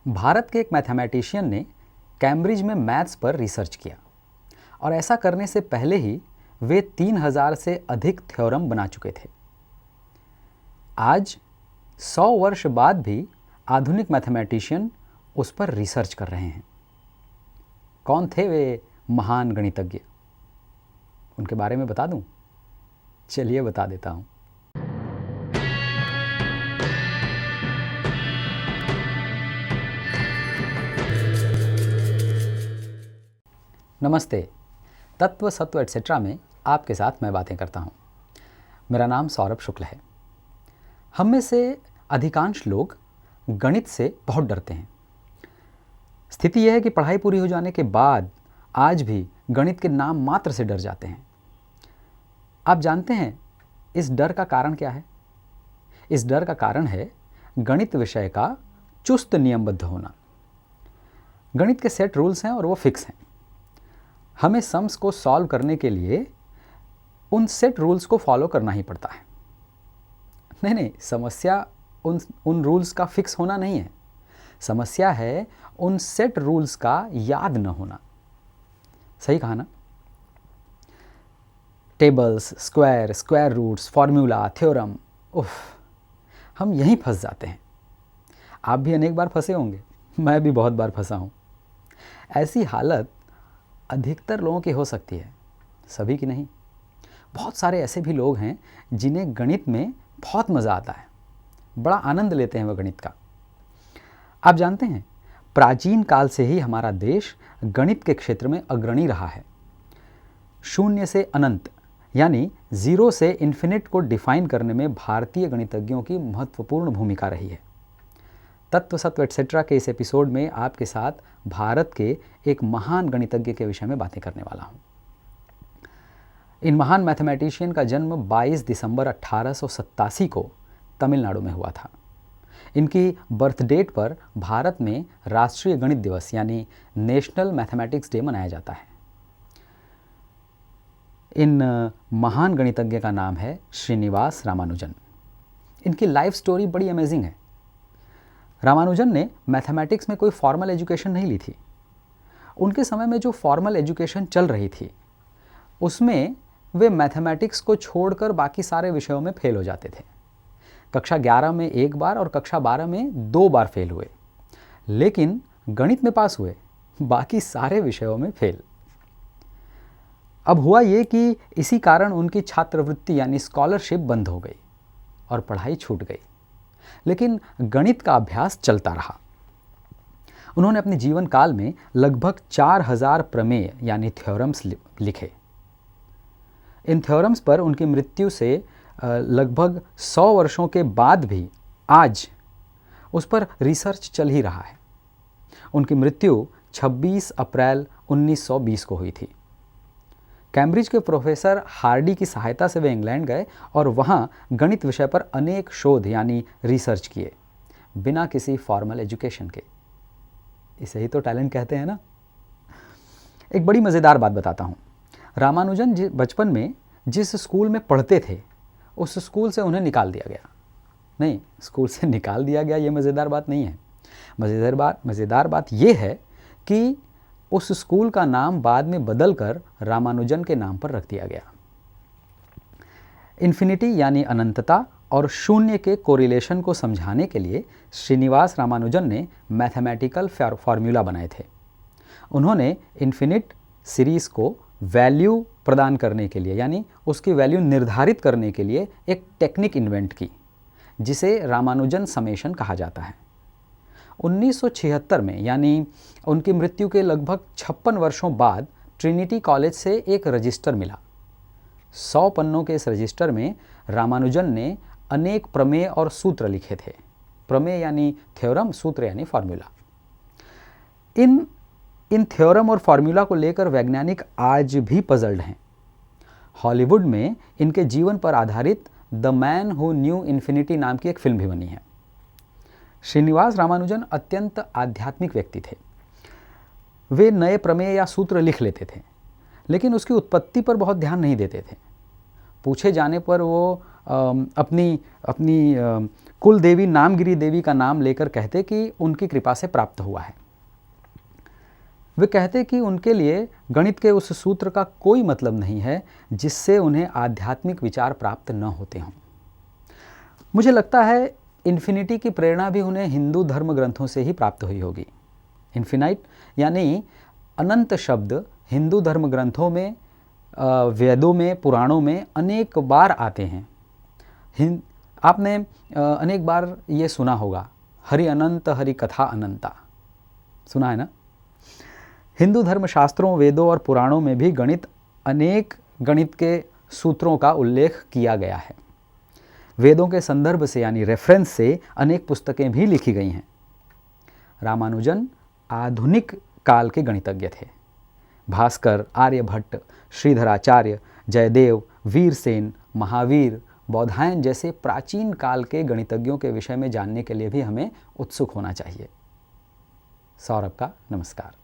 भारत के एक मैथमेटिशियन ने कैम्ब्रिज में मैथ्स पर रिसर्च किया और ऐसा करने से पहले ही वे 3000 से अधिक थ्योरम बना चुके थे। आज 100 वर्ष बाद भी आधुनिक मैथमेटिशियन उस पर रिसर्च कर रहे हैं। कौन थे वे महान गणितज्ञ? उनके बारे में बता दूं? चलिए बता देता हूं। नमस्ते। तत्व सत्व एटसेट्रा में आपके साथ मैं बातें करता हूं। मेरा नाम सौरभ शुक्ल है। हम में से अधिकांश लोग गणित से बहुत डरते हैं। स्थिति यह है कि पढ़ाई पूरी हो जाने के बाद आज भी गणित के नाम मात्र से डर जाते हैं। आप जानते हैं इस डर का कारण क्या है? इस डर का कारण है गणित विषय का चुस्त नियमबद्ध होना। गणित के सेट रूल्स हैं और वो फिक्स हैं। हमें सम्स को सॉल्व करने के लिए उन सेट रूल्स को फॉलो करना ही पड़ता है। नहीं, समस्या उन रूल्स का फिक्स होना नहीं है। समस्या है उन सेट रूल्स का याद न होना। सही कहा ना? Tables, square roots, formula, theorem, हम यहीं फंस जाते हैं। आप भी अनेक बार फंसे होंगे, मैं भी बहुत बार फंसा हूं। ऐसी हालत अधिकतर लोगों की हो सकती है, सभी की नहीं। बहुत सारे ऐसे भी लोग हैं जिन्हें गणित में बहुत मज़ा आता है, बड़ा आनंद लेते हैं वह गणित का। आप जानते हैं प्राचीन काल से ही हमारा देश गणित के क्षेत्र में अग्रणी रहा है। शून्य से अनंत यानी जीरो से इन्फिनिट को डिफाइन करने में भारतीय गणितज्ञों की महत्वपूर्ण भूमिका रही है। तत्व सत्व एटसेट्रा के इस एपिसोड में आपके साथ भारत के एक महान गणितज्ञ के विषय में बातें करने वाला हूं। इन महान मैथमेटिशियन का जन्म 22 दिसंबर 1887 को तमिलनाडु में हुआ था। इनकी बर्थ डेट पर भारत में राष्ट्रीय गणित दिवस यानी नेशनल मैथमेटिक्स डे मनाया जाता है। इन महान गणितज्ञ का नाम है श्रीनिवास रामानुजन। इनकी लाइफ स्टोरी बड़ी अमेजिंग है। रामानुजन ने मैथमेटिक्स में कोई फॉर्मल एजुकेशन नहीं ली थी। उनके समय में जो फॉर्मल एजुकेशन चल रही थी उसमें वे मैथमेटिक्स को छोड़कर बाकी सारे विषयों में फेल हो जाते थे। कक्षा 11 में एक बार और कक्षा 12 में 2 बार फेल हुए, लेकिन गणित में पास हुए, बाकी सारे विषयों में फेल। अब हुआ ये कि इसी कारण उनकी छात्रवृत्ति यानी स्कॉलरशिप बंद हो गई और पढ़ाई छूट गई, लेकिन गणित का अभ्यास चलता रहा। उन्होंने अपने जीवन काल में लगभग 4000 प्रमेय यानी थ्योरम्स लिखे। इन थ्योरम्स पर उनकी मृत्यु से लगभग 100 वर्षों के बाद भी आज उस पर रिसर्च चल ही रहा है। उनकी मृत्यु 26 अप्रैल 1920 को हुई थी। कैम्ब्रिज के प्रोफेसर हार्डी की सहायता से वे इंग्लैंड गए और वहाँ गणित विषय पर अनेक शोध यानी रिसर्च किए, बिना किसी फॉर्मल एजुकेशन के। इसे ही तो टैलेंट कहते हैं ना। एक बड़ी मज़ेदार बात बताता हूँ। रामानुजन बचपन में जिस स्कूल में पढ़ते थे उस स्कूल से उन्हें निकाल दिया गया। नहीं, स्कूल से निकाल दिया गया ये मज़ेदार बात नहीं है। मज़ेदार बात ये है कि उस स्कूल का नाम बाद में बदलकर रामानुजन के नाम पर रख दिया गया। इन्फिनिटी यानी अनंतता और शून्य के कोरिलेशन को समझाने के लिए श्रीनिवास रामानुजन ने मैथमेटिकल फार्मूला बनाए थे। उन्होंने इन्फिनिट सीरीज़ को वैल्यू प्रदान करने के लिए यानी उसकी वैल्यू निर्धारित करने के लिए एक टेक्निक इन्वेंट की, जिसे रामानुजन समेशन कहा जाता है। 1976 में यानी उनकी मृत्यु के लगभग 56 वर्षों बाद ट्रिनिटी कॉलेज से एक रजिस्टर मिला। 100 पन्नों के इस रजिस्टर में रामानुजन ने अनेक प्रमेय और सूत्र लिखे थे। प्रमेय यानी थ्योरम, सूत्र यानी फॉर्मूला। इन थ्योरम और फार्मूला को लेकर वैज्ञानिक आज भी पजल्ड हैं। हॉलीवुड में इनके जीवन पर आधारित the man who knew infinity नाम की एक फिल्म भी बनी है। श्रीनिवास रामानुजन अत्यंत आध्यात्मिक व्यक्ति थे। वे नए प्रमेय या सूत्र लिख लेते थे, लेकिन उसकी उत्पत्ति पर बहुत ध्यान नहीं देते थे। पूछे जाने पर वो अपनी कुल देवी नामगिरी देवी का नाम लेकर कहते कि उनकी कृपा से प्राप्त हुआ है। वे कहते कि उनके लिए गणित के उस सूत्र का कोई मतलब नहीं है जिससे उन्हें आध्यात्मिक विचार प्राप्त न होते हों। मुझे लगता है इन्फिनिटी की प्रेरणा भी उन्हें हिंदू धर्म ग्रंथों से ही प्राप्त हुई होगी। इन्फिनाइट यानी अनंत शब्द हिंदू धर्म ग्रंथों में, वेदों में, पुराणों में अनेक बार आते हैं। आपने अनेक बार ये सुना होगा, हरि अनंत हरि कथा अनंता, सुना है ना। हिंदू धर्म शास्त्रों, वेदों और पुराणों में भी अनेक गणित के सूत्रों का उल्लेख किया गया है। वेदों के संदर्भ से यानी रेफरेंस से अनेक पुस्तकें भी लिखी गई हैं। रामानुजन आधुनिक काल के गणितज्ञ थे। भास्कर, आर्यभट्ट, श्रीधराचार्य, जयदेव, वीरसेन, महावीर, बौधायन जैसे प्राचीन काल के गणितज्ञों के विषय में जानने के लिए भी हमें उत्सुक होना चाहिए। सौरभ का नमस्कार।